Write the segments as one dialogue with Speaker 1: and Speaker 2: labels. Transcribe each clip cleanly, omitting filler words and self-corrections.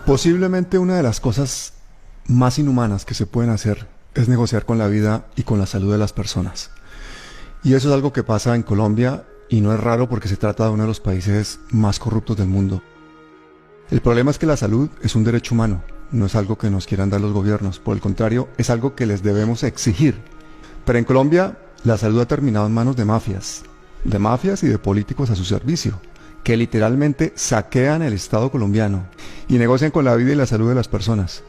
Speaker 1: Posiblemente una de las cosas más inhumanas que se pueden hacer es negociar con la vida y con la salud de las personas. Y eso es algo que pasa en Colombia y no es raro porque se trata de uno de los países más corruptos del mundo. El problema es que la salud es un derecho humano, no es algo que nos quieran dar los gobiernos, por el contrario, es algo que les debemos exigir. Pero en Colombia, la salud ha terminado en manos de mafias y de políticos a su servicio, que literalmente saquean el Estado colombiano y negocian con la vida y la salud de las personas.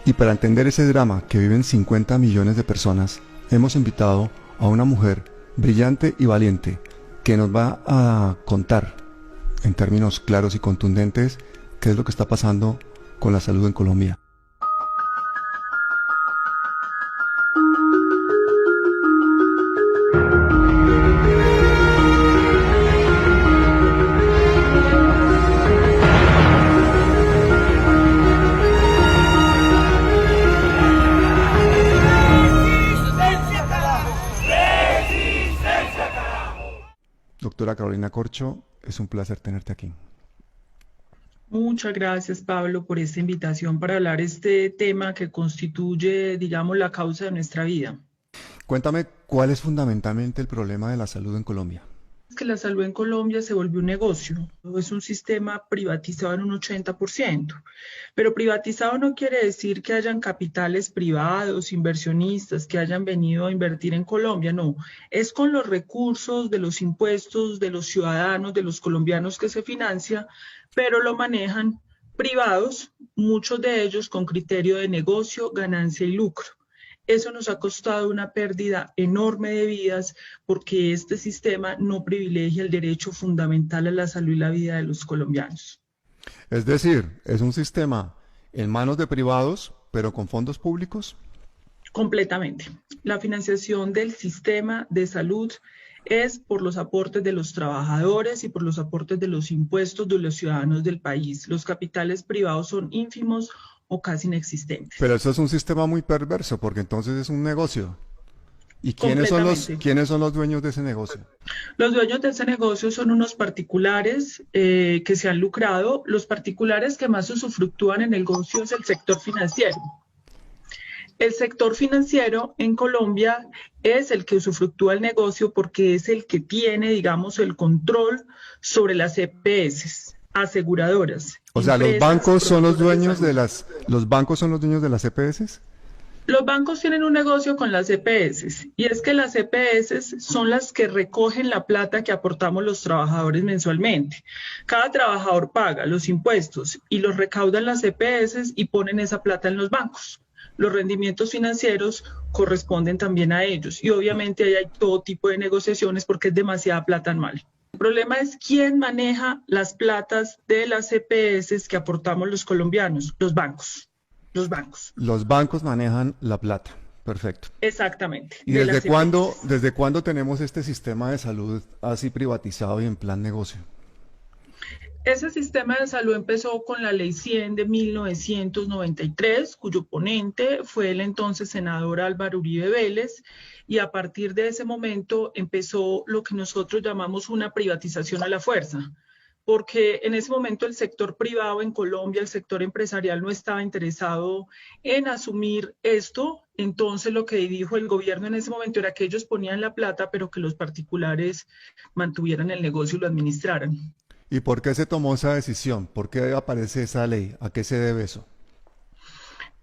Speaker 1: Y para entender ese drama que viven 50 millones de personas, hemos invitado a una mujer brillante y valiente que nos va a contar, en términos claros y contundentes, qué es lo que está pasando con la salud en Colombia. Doctora Carolina Corcho, es un placer tenerte aquí.
Speaker 2: Muchas gracias, Pablo, por esta invitación para hablar este tema que constituye, digamos, la causa de nuestra vida.
Speaker 1: Cuéntame cuál es fundamentalmente el problema de la salud en Colombia.
Speaker 2: Es que la salud en Colombia se volvió un negocio, es un sistema privatizado en un 80%, pero privatizado no quiere decir que hayan capitales privados, inversionistas que hayan venido a invertir en Colombia, no, es con los recursos de los impuestos de los ciudadanos, de los colombianos que se financia, pero lo manejan privados, muchos de ellos con criterio de negocio, ganancia y lucro. Eso nos ha costado una pérdida enorme de vidas porque este sistema no privilegia el derecho fundamental a la salud y la vida de los colombianos.
Speaker 1: Es decir, es un sistema en manos de privados, pero con fondos públicos.
Speaker 2: Completamente. La financiación del sistema de salud es por los aportes de los trabajadores y por los aportes de los impuestos de los ciudadanos del país. Los capitales privados son ínfimos o casi inexistentes.
Speaker 1: Pero eso es un sistema muy perverso, porque entonces es un negocio. ¿Y
Speaker 2: Completamente.
Speaker 1: quiénes son los dueños de ese negocio?
Speaker 2: Los dueños de ese negocio son unos particulares que se han lucrado. Los particulares que más usufructúan en el negocio es el sector financiero. El sector financiero en Colombia es el que usufructúa el negocio porque es el que tiene, digamos, el control sobre las EPS, aseguradoras.
Speaker 1: O sea, los bancos son los dueños de los bancos son los dueños de las EPS.
Speaker 2: Los bancos tienen un negocio con las EPS y es que las EPS son las que recogen la plata que aportamos los trabajadores mensualmente. Cada trabajador paga los impuestos y los recaudan las EPS y ponen esa plata en los bancos. Los rendimientos financieros corresponden también a ellos y obviamente ahí hay todo tipo de negociaciones porque es demasiada plata anual. El problema es quién maneja las platas de las EPS que aportamos los colombianos, los bancos. Los bancos.
Speaker 1: Los bancos manejan la plata. Perfecto.
Speaker 2: Exactamente.
Speaker 1: ¿Y desde cuándo tenemos este sistema de salud así privatizado y en plan negocio?
Speaker 2: Ese sistema de salud empezó con la Ley 100 de 1993, cuyo ponente fue el entonces senador Álvaro Uribe Vélez, y a partir de ese momento empezó lo que nosotros llamamos una privatización a la fuerza, porque en ese momento el sector privado en Colombia, el sector empresarial no estaba interesado en asumir esto. Entonces lo que dijo el gobierno en ese momento era que ellos ponían la plata, pero que los particulares mantuvieran el negocio y lo administraran.
Speaker 1: ¿Y por qué se tomó esa decisión? ¿Por qué aparece esa ley? ¿A qué se debe eso?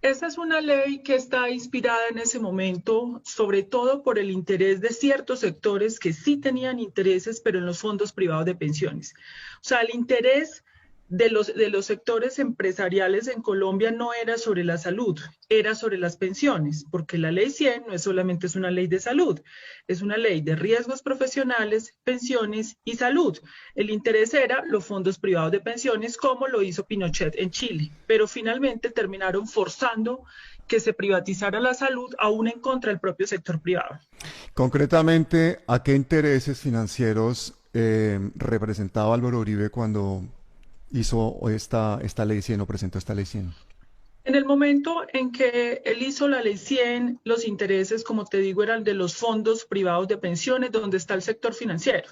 Speaker 2: Esta es una ley que está inspirada en ese momento, sobre todo por el interés de ciertos sectores que sí tenían intereses, pero en los fondos privados de pensiones. O sea, el interés de los sectores empresariales en Colombia no era sobre la salud, era sobre las pensiones, porque la ley 100 no es solamente una ley de salud, es una ley de riesgos profesionales, pensiones y salud. El interés era los fondos privados de pensiones, como lo hizo Pinochet en Chile, pero finalmente terminaron forzando que se privatizara la salud, aún en contra del propio sector privado.
Speaker 1: Concretamente, ¿a qué intereses financieros representaba Álvaro Uribe cuando hizo esta ley 100 o presentó esta ley 100?
Speaker 2: En el momento en que él hizo la ley 100, los intereses, como te digo, eran de los fondos privados de pensiones, donde está el sector financiero,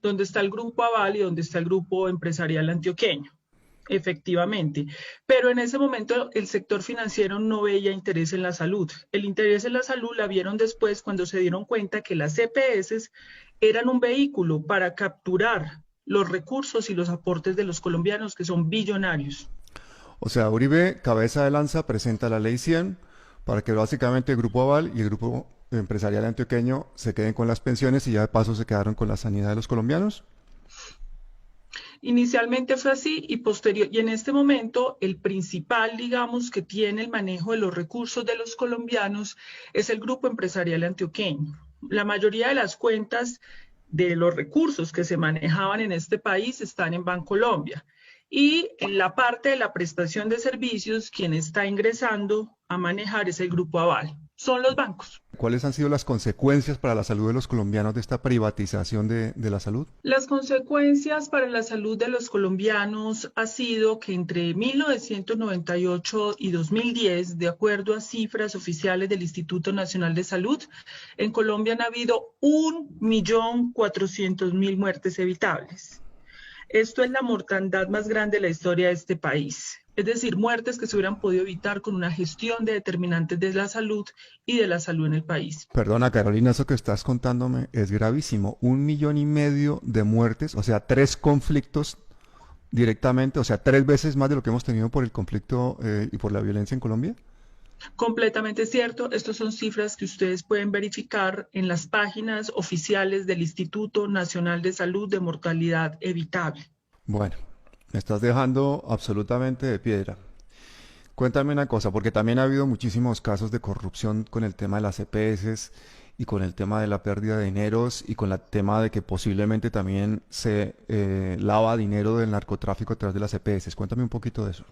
Speaker 2: donde está el Grupo Aval y donde está el Grupo Empresarial Antioqueño. efectivamente. Pero en ese momento el sector financiero no veía interés en la salud. El interés en la salud la vieron después cuando se dieron cuenta que las EPS eran un vehículo para capturar los recursos y los aportes de los colombianos, que son billonarios.
Speaker 1: O sea, Uribe, cabeza de lanza, presenta la ley 100 para que básicamente el Grupo Aval y el Grupo Empresarial Antioqueño se queden con las pensiones y ya de paso se quedaron con la sanidad de los colombianos.
Speaker 2: Inicialmente fue así y en este momento el principal, digamos, que tiene el manejo de los recursos de los colombianos es el Grupo Empresarial Antioqueño. La mayoría de las cuentas de los recursos que se manejaban en este país están en Bancolombia. Y en la parte de la prestación de servicios, quien está ingresando a manejar es el Grupo Aval. Son los bancos.
Speaker 1: ¿Cuáles han sido las consecuencias para la salud de los colombianos de esta privatización de la salud?
Speaker 2: Las consecuencias para la salud de los colombianos ha sido que entre 1998 y 2010, de acuerdo a cifras oficiales del Instituto Nacional de Salud, en Colombia han habido 1.400.000 muertes evitables. Esto es la mortandad más grande de la historia de este país. Es decir, muertes que se hubieran podido evitar con una gestión de determinantes de la salud y de la salud en el país.
Speaker 1: Perdona, Carolina, eso que estás contándome es gravísimo. 1,5 millones de muertes, o sea, 3 conflictos directamente, o sea, 3 veces más de lo que hemos tenido por el conflicto y por la violencia en Colombia.
Speaker 2: Completamente cierto. Estas son cifras que ustedes pueden verificar en las páginas oficiales del Instituto Nacional de Salud de Mortalidad Evitable.
Speaker 1: Bueno, me estás dejando absolutamente de piedra. Cuéntame una cosa, porque también ha habido muchísimos casos de corrupción con el tema de las EPS y con el tema de la pérdida de dineros y con el tema de que posiblemente también se lava dinero del narcotráfico a través de las EPS. Cuéntame un poquito de eso.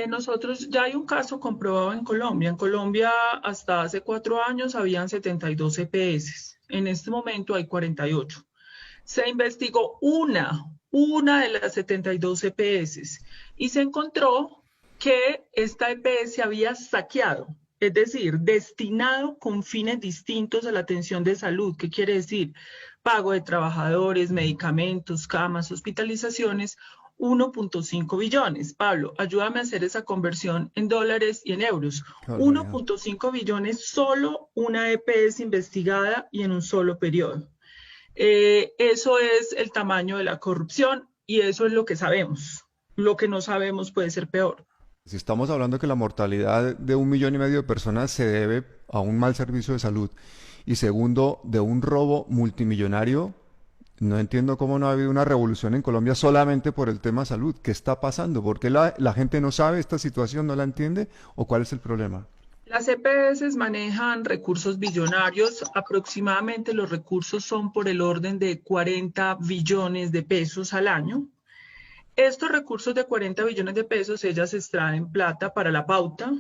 Speaker 2: Nosotros ya hay un caso comprobado en Colombia. En Colombia hasta hace 4 años habían 72 EPS. En este momento hay 48. Se investigó una de las 72 EPS y se encontró que esta EPS había saqueado, es decir, destinado con fines distintos a la atención de salud. ¿Qué quiere decir? Pago de trabajadores, medicamentos, camas, hospitalizaciones, 1.5 billones. Pablo, ayúdame a hacer esa conversión en dólares y en euros. 1.5 billones solo una EPS investigada y en un solo periodo. Eso es el tamaño de la corrupción y eso es lo que sabemos. Lo que no sabemos puede ser peor.
Speaker 1: Si estamos hablando que la mortalidad de 1,5 millones de personas se debe a un mal servicio de salud y segundo, de un robo multimillonario, no entiendo cómo no ha habido una revolución en Colombia solamente por el tema salud. ¿Qué está pasando? ¿Por qué la gente no sabe esta situación, no la entiende? ¿O cuál es el problema?
Speaker 2: Las EPS manejan recursos billonarios. Aproximadamente los recursos son por el orden de 40 billones de pesos al año. Estos recursos de 40 billones de pesos, ellas extraen plata para la pauta,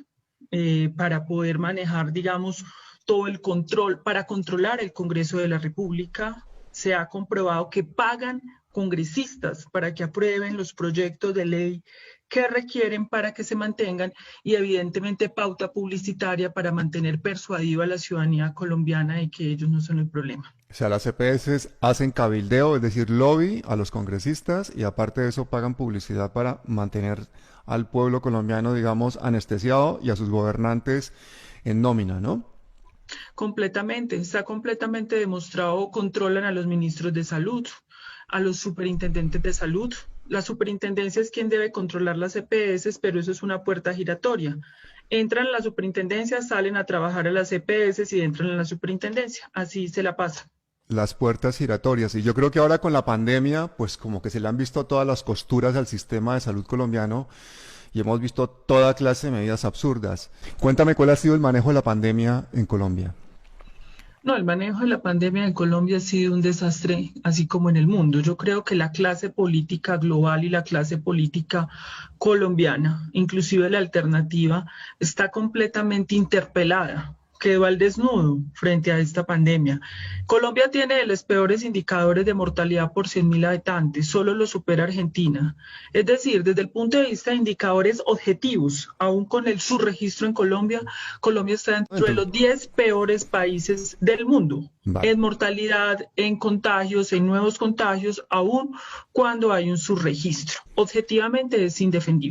Speaker 2: para poder manejar, digamos, todo el control, para controlar el Congreso de la República. Se ha comprobado que pagan congresistas para que aprueben los proyectos de ley que requieren para que se mantengan y evidentemente pauta publicitaria para mantener persuadiva a la ciudadanía colombiana de que ellos no son el problema.
Speaker 1: O sea, las EPS hacen cabildeo, es decir, lobby a los congresistas y aparte de eso pagan publicidad para mantener al pueblo colombiano, digamos, anestesiado y a sus gobernantes en nómina, ¿no?
Speaker 2: Completamente, está completamente demostrado, controlan a los ministros de salud, a los superintendentes de salud. La superintendencia es quien debe controlar las EPS, pero eso es una puerta giratoria. Entran a la superintendencia, salen a trabajar a las EPS y entran en la superintendencia. Así se la pasa.
Speaker 1: Las puertas giratorias. Y yo creo que ahora con la pandemia, pues como que se le han visto todas las costuras al sistema de salud colombiano y hemos visto toda clase de medidas absurdas. Cuéntame cuál ha sido el manejo de la pandemia en Colombia.
Speaker 2: No, el manejo de la pandemia en Colombia ha sido un desastre, así como en el mundo. Yo creo que la clase política global y la clase política colombiana, inclusive la alternativa, está completamente interpelada quedó al desnudo frente a esta pandemia. Colombia tiene de los peores indicadores de mortalidad por 100.000 habitantes, solo lo supera Argentina. Es decir, desde el punto de vista de indicadores objetivos, aún con el subregistro en Colombia, Colombia está dentro de los 10 peores países del mundo.
Speaker 1: Vale.
Speaker 2: En mortalidad, en contagios, en nuevos contagios, aún cuando hay un subregistro. Objetivamente es indefendible.